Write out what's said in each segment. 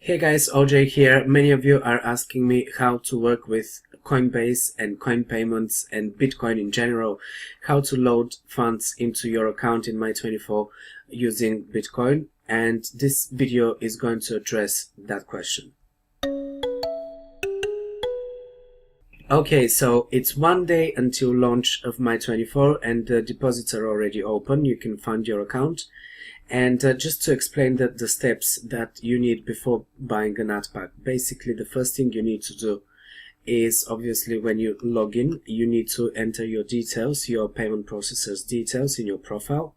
Hey guys, OJ here. Many of you are asking me how to work with Coinbase and CoinPayments and Bitcoin in general, how to load funds into your account in My24 using Bitcoin, and this video is going to address that question. Okay, so it's one day until launch of My24 and the deposits are already open. You can fund your account. And just to explain the steps that you need before buying an ad pack, basically the first thing you need to do is, obviously, when you log in, you need to enter your details, your payment processor's details in your profile.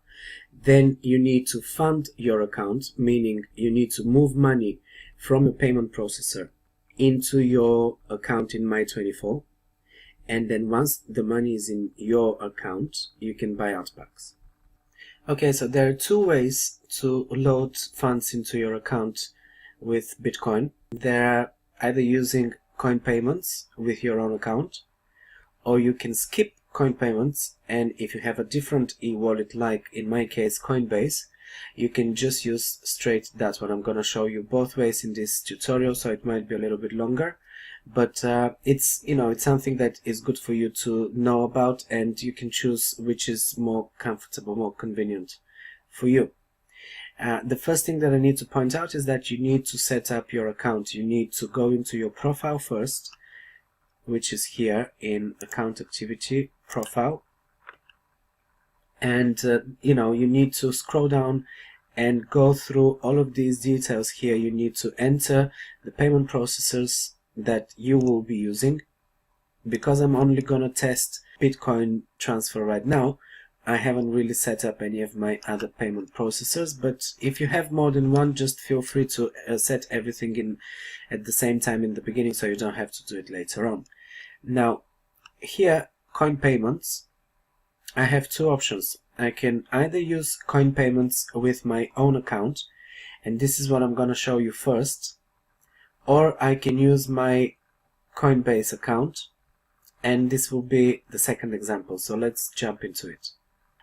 Then you need to fund your account, meaning you need to move money from a payment processor into your account in My24. And then once the money is in your account, you can buy ad packs. Okay, so there are two ways to load funds into your account with Bitcoin. They're either using CoinPayments with your own account, or you can skip CoinPayments, and if you have a different e-wallet, like in my case Coinbase, you can just use straight that one. I'm going to show you both ways in this tutorial, so it might be a little bit longer. But it's something that is good for you to know about, and you can choose which is more comfortable, more convenient for you. The first thing that I need to point out is that you need to set up your account. You need to go into your profile first, which is here in account activity profile, and you need to scroll down and go through all of these details here. You need to enter the payment processors that you will be using. Because I'm only gonna test Bitcoin transfer right now, I haven't really set up any of my other payment processors, but if you have more than one, just feel free to set everything in at the same time in the beginning, so you don't have to do it later on. Now here, CoinPayments, I have two options. I can either use CoinPayments with my own account, and this is what I'm gonna show you first, or I can use my Coinbase account, and this will be the second example. So let's jump into it.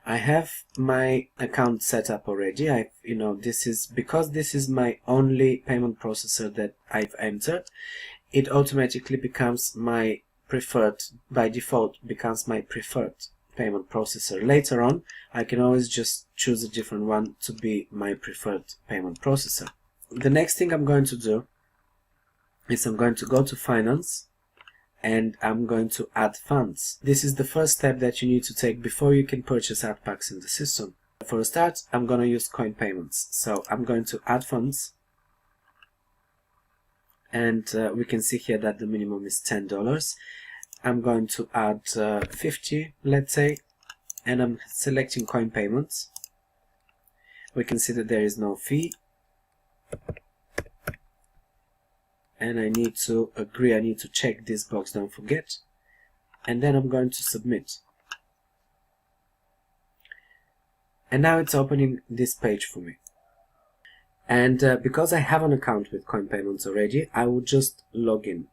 I have my account set up already. This is my only payment processor that I've entered. It automatically becomes my preferred, by default becomes my preferred payment processor. Later on, I can always just choose a different one to be my preferred payment processor. The next thing I'm going to do is I'm going to go to Finance, and I'm going to add funds. This is the first step that you need to take before you can purchase ad packs in the system. For a start, I'm going to use CoinPayments. So I'm going to add funds, and we can see here that the minimum is $10. I'm going to add 50, let's say, and I'm selecting CoinPayments. We can see that there is no fee. And I need to agree, I need to check this box, don't forget. And then I'm going to submit. And now it's opening this page for me. And because I have an account with CoinPayments already, I will just log in.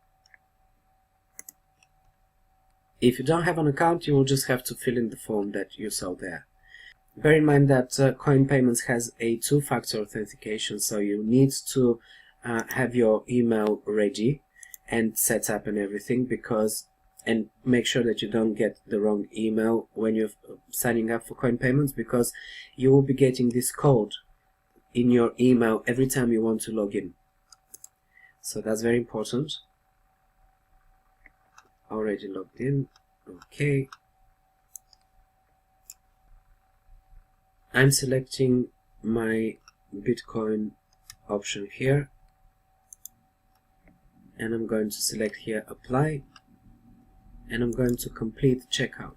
If you don't have an account, you will just have to fill in the form that you saw there. Bear in mind that CoinPayments has a two-factor authentication, so you need to have your email ready and set up and everything, and make sure that you don't get the wrong email when you're signing up for CoinPayments, because you will be getting this code in your email every time you want to log in. So that's very important. Already logged in. Okay. I'm selecting my Bitcoin option here, and I'm going to select here apply, and I'm going to complete checkout.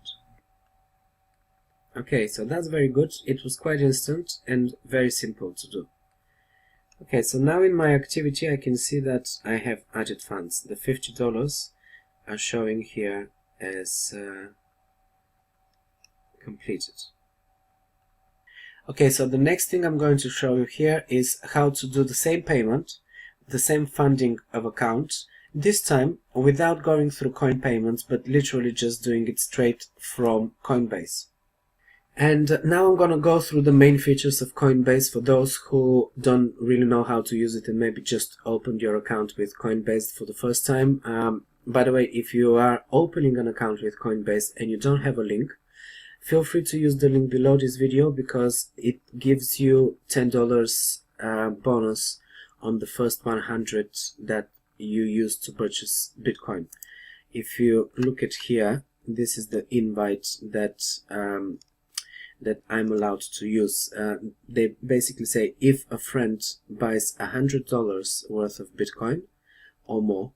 Okay, so that's very good. It was quite instant and very simple to do. Okay, so now in my activity I can see that I have added funds. The $50 are showing here as completed. Okay, so the next thing I'm going to show you here is how to do the same payment, the same funding of account, this time without going through CoinPayments, but literally just doing it straight from Coinbase. And now I'm gonna go through the main features of Coinbase for those who don't really know how to use it and maybe just opened your account with Coinbase for the first time. By the way, if you are opening an account with Coinbase and you don't have a link, feel free to use the link below this video because it gives you $10 bonus on the first 100 that you use to purchase Bitcoin. If you look at here, this is the invite that that I'm allowed to use. They basically say if a friend buys $100 worth of Bitcoin or more,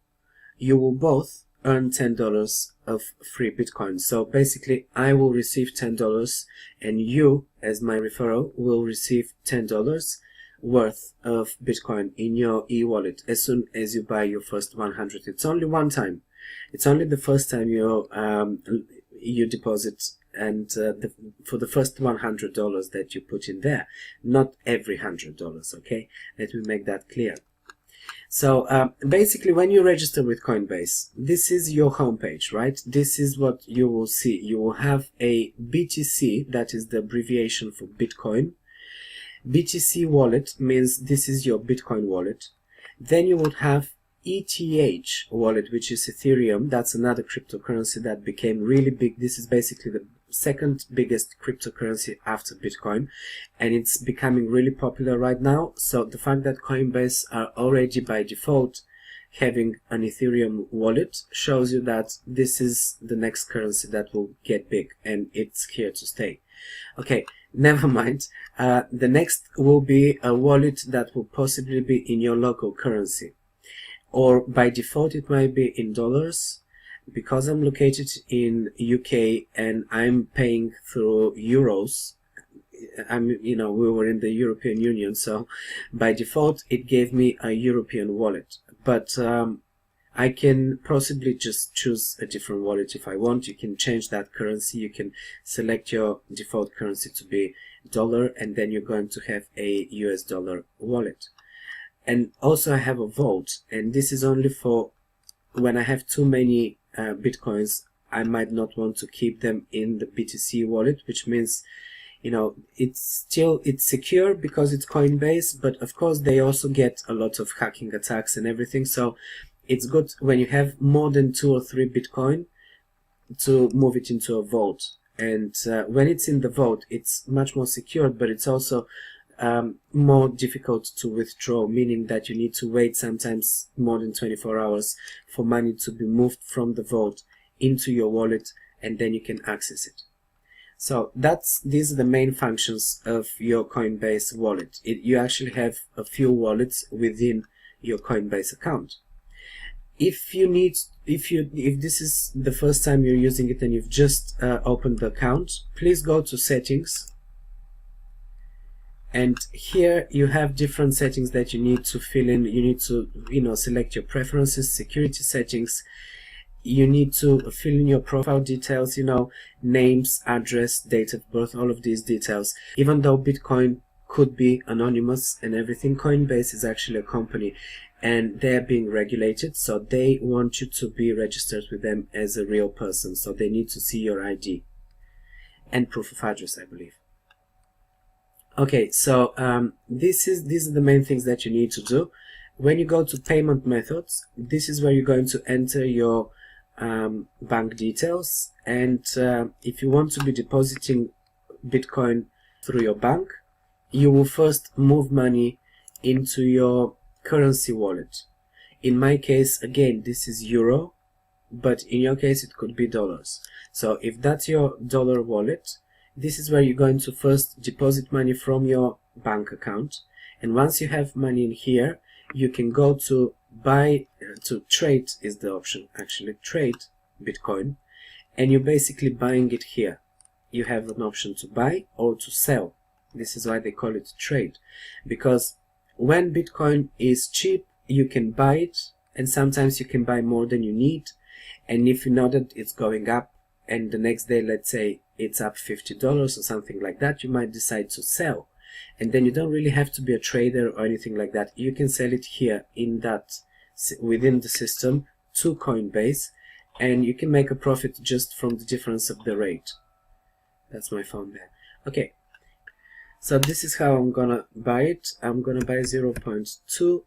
you will both earn $10 of free Bitcoin. So basically I will receive $10 and you as my referral will receive $10 worth of Bitcoin in your e-wallet as soon as you buy your first 100. It's only one time. It's only the first time you deposit, and for the first $100 that you put in there, not every $100. Okay, let me make that clear. So basically, when you register with Coinbase, this is your homepage, right? This is what you will see. You will have a BTC, that is the abbreviation for Bitcoin. BTC wallet means this is your Bitcoin wallet. Then you would have ETH wallet, which is Ethereum. That's another cryptocurrency that became really big. This is basically the second biggest cryptocurrency after Bitcoin, and it's becoming really popular right now. So the fact that Coinbase are already by default having an Ethereum wallet shows you that this is the next currency that will get big, and it's here to stay. Okay, never mind. The next will be a wallet that will possibly be in your local currency, or by default it might be in dollars. Because I'm located in UK and I'm paying through euros, we were in the European Union, so by default it gave me a European wallet. But I can possibly just choose a different wallet if I want. You can change that currency. You can select your default currency to be dollar, and then you're going to have a US dollar wallet. And also I have a vault, and this is only for when I have too many Bitcoins. I might not want to keep them in the BTC wallet, which means, it's secure because it's Coinbase, but of course they also get a lot of hacking attacks and everything. So it's good when you have more than 2 or 3 Bitcoin to move it into a vault. And when it's in the vault, it's much more secure, but it's also more difficult to withdraw, meaning that you need to wait sometimes more than 24 hours for money to be moved from the vault into your wallet, and then you can access it. So these are the main functions of your Coinbase wallet. You actually have a few wallets within your Coinbase account. If this is the first time you're using it and you've just opened the account, please go to settings. And here you have different settings that you need to fill in. You need to, select your preferences, security settings. You need to fill in your profile details, names, address, date of birth, all of these details. Even though Bitcoin could be anonymous and everything, Coinbase is actually a company and they're being regulated. So they want you to be registered with them as a real person. So they need to see your ID and proof of address, I believe. Okay, so these are the main things that you need to do. When you go to payment methods, this is where you're going to enter your bank details. And if you want to be depositing Bitcoin through your bank, you will first move money into your currency wallet. In my case, again, this is euro, but in your case it could be dollars. So if that's your dollar wallet, this is where you're going to first deposit money from your bank account. And once you have money in here, you can go to trade is the option, actually, trade Bitcoin. And you're basically buying it here. You have an option to buy or to sell. This is why they call it trade. Because when Bitcoin is cheap, you can buy it. And sometimes you can buy more than you need. And if you know that it's going up, and the next day, let's say it's up $50 or something like that, you might decide to sell. And then you don't really have to be a trader or anything like that. You can sell it here within the system to Coinbase, and you can make a profit just from the difference of the rate. That's my phone there. Okay, so this is how I'm gonna buy it. I'm gonna buy 0.2.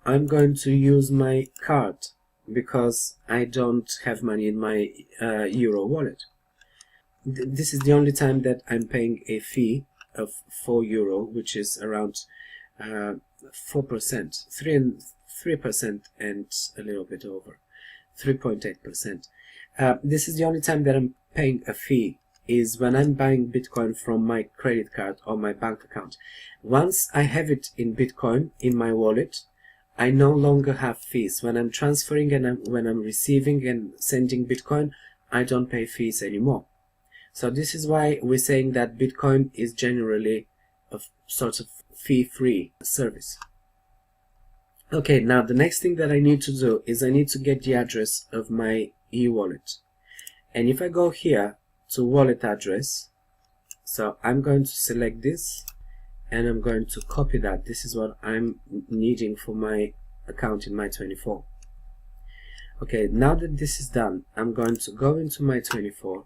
I'm going to use my card because I don't have money in my Euro wallet. This is the only time that I'm paying a fee of €4, which is around 4%, 3% and a little bit over, 3.8%. This is the only time that I'm paying a fee, is when I'm buying Bitcoin from my credit card or my bank account. Once I have it in Bitcoin in my wallet, I no longer have fees. When I'm transferring and when I'm receiving and sending Bitcoin, I don't pay fees anymore. So this is why we're saying that Bitcoin is generally a sort of fee-free service. Okay, now the next thing that I need to do is I need to get the address of my e-wallet. And if I go here to wallet address, so I'm going to select this and I'm going to copy that. This is what I'm needing for my account in My24. Okay, now that this is done, I'm going to go into My24.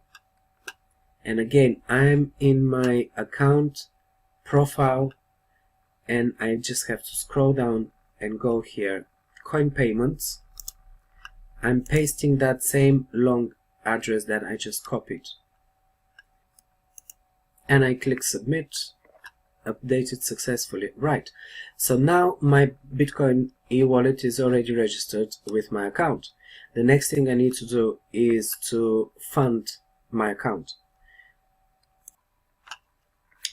And again, I'm in my account profile and I just have to scroll down and go here, CoinPayments. I'm pasting that same long address that I just copied. And I click submit, updated successfully. Right, so now my Bitcoin e-wallet is already registered with my account. The next thing I need to do is to fund my account.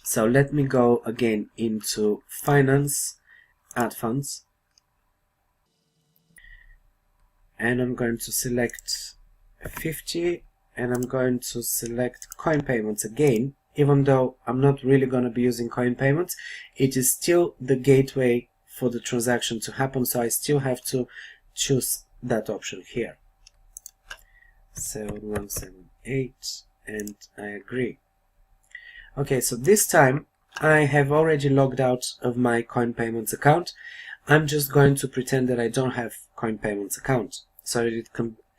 So let me go again into Finance, Add Funds, and I'm going to select 50 and I'm going to select CoinPayments again. Even though I'm not really going to be using CoinPayments, it is still the gateway for the transaction to happen, so I still have to choose that option here. 7178, and I agree. Okay, so this time I have already logged out of my CoinPayments account. I'm just going to pretend that I don't have CoinPayments account so that it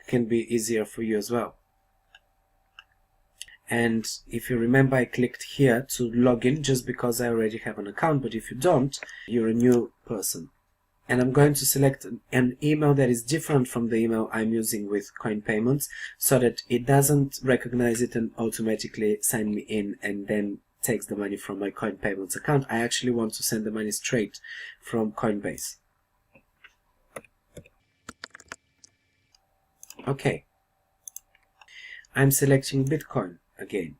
can be easier for you as well. And if you remember, I clicked here to log in just because I already have an account, but if you don't, you're a new person. And I'm going to select an email that is different from the email I'm using with CoinPayments so that it doesn't recognize it and automatically sign me in and then takes the money from my CoinPayments account. I actually want to send the money straight from COINBASE. Okay. I'm selecting Bitcoin again.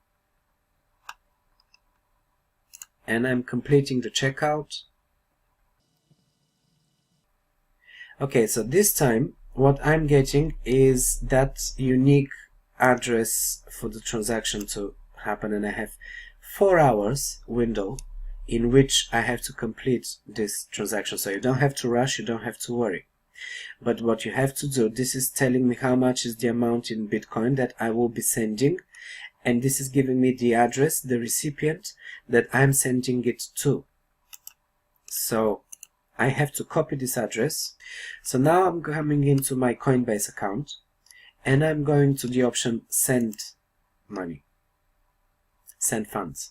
And I'm completing the checkout. Okay, so this time what I'm getting is that unique address for the transaction to happen, and I have 4 hours window in which I have to complete this transaction. So you don't have to rush, you don't have to worry. But what you have to do, this is telling me how much is the amount in Bitcoin that I will be sending, and this is giving me the address, the recipient that I'm sending it to. So I have to copy this address. So now I'm coming into my Coinbase account and I'm going to the option send money, send funds.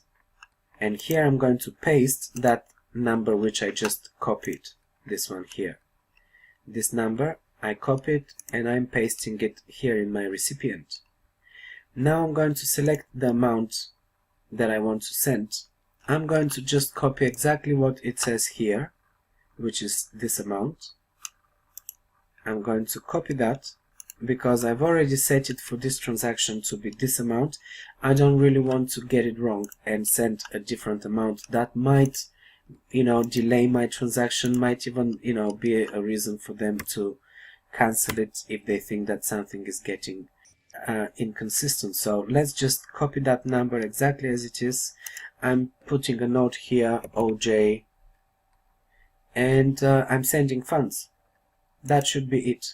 And here I'm going to paste that number which I just copied, this one here. This number I copied and I'm pasting it here in my recipient. Now I'm going to select the amount that I want to send. I'm going to just copy exactly what it says here, which is this amount. I'm going to copy that because I've already set it for this transaction to be this amount. I don't really want to get it wrong and send a different amount. That might, delay my transaction, might even, be a reason for them to cancel it if they think that something is getting inconsistent. So let's just copy that number exactly as it is. I'm putting a note here, OJ, and I'm sending funds. That should be it.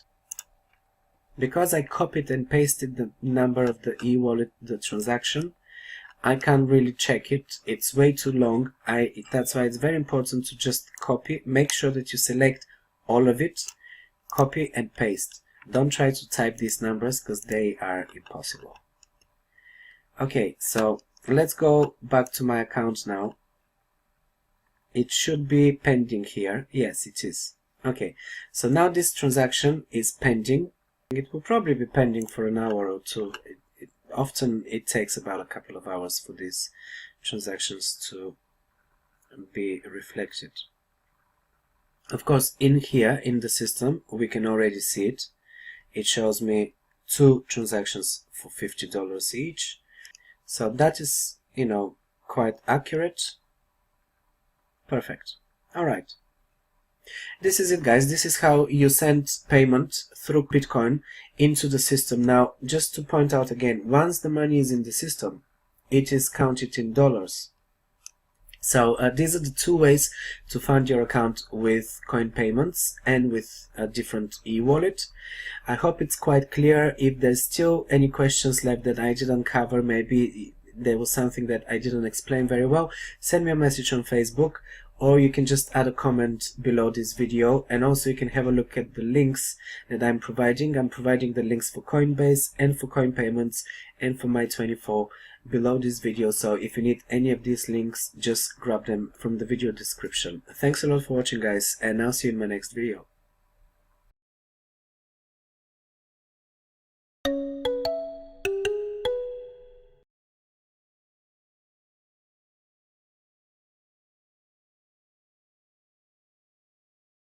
Because I copied and pasted the number of the e-wallet, the transaction, I can't really check it. It's way too long. That's why it's very important to just copy. Make sure that you select all of it, copy and paste. Don't try to type these numbers because they are impossible. Okay, so let's go back to my account now. It should be pending here. Yes, it is. Okay, so now this transaction is pending. It will probably be pending for an hour or two. Often it takes about a couple of hours for these transactions to be reflected. Of course, in here in the system we can already see it. It shows me 2 transactions for $50 each. So that is, you know, quite accurate. Perfect. Alright. This is it, guys. This is how you send payment through Bitcoin into the system. Now, just to point out again, once the money is in the system, it is counted in dollars. So these are the 2 ways to fund your account with CoinPayments and with a different e-wallet. I hope it's quite clear. If there's still any questions left that I didn't cover, maybe there was something that I didn't explain very well, send me a message on Facebook, or you can just add a comment below this video. And also you can have a look at the links that I'm providing. I'm providing the links for Coinbase and for CoinPayments and for My24 below this video. So if you need any of these links, just grab them from the video description. Thanks a lot for watching, guys, and I'll see you in my next video.